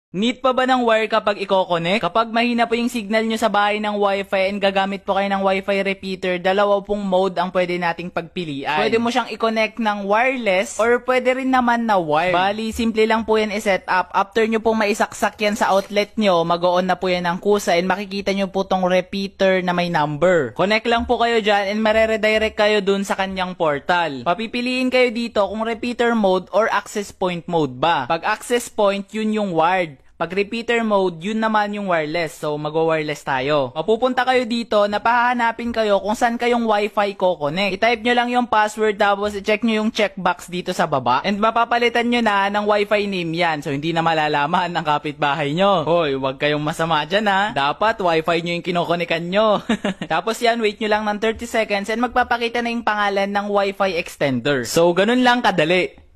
Need pa ba ng wire kapag i-connect? Kapag mahina po yung signal nyo sa bahay ng Wi-Fi and gagamit po kayo ng Wi-Fi repeater, dalawa pong mode ang pwede nating pagpilian. Pwede mo siyang i-connect ng wireless or pwede rin naman na wire. Bali, simple lang po yan i-set up. After nyo pong maisaksak yan sa outlet nyo, mag-on na po yan ng kusa and makikita nyo po tong repeater na may number. Connect lang po kayo dyan and mareredirect kayo dun sa kanyang portal. Papipiliin kayo dito kung repeater mode or access point mode ba. Pag access point, yun yung wired. Pag repeater mode, yun naman yung wireless. So, mag-wireless tayo. Mapupunta kayo dito, napahanapin kayo kung saan kayong Wi-Fi ko-connect. I-type nyo lang yung password, tapos i-check nyo yung checkbox dito sa baba. And mapapalitan nyo na ng Wi-Fi name yan. So, hindi na malalaman ng kapitbahay nyo. Hoy, wag kayong masama dyan ha. Dapat Wi-Fi nyo yung kinokonikan nyo. Tapos yan, wait nyo lang ng 30 seconds and magpapakita na yung pangalan ng Wi-Fi extender. So, ganun lang kadali.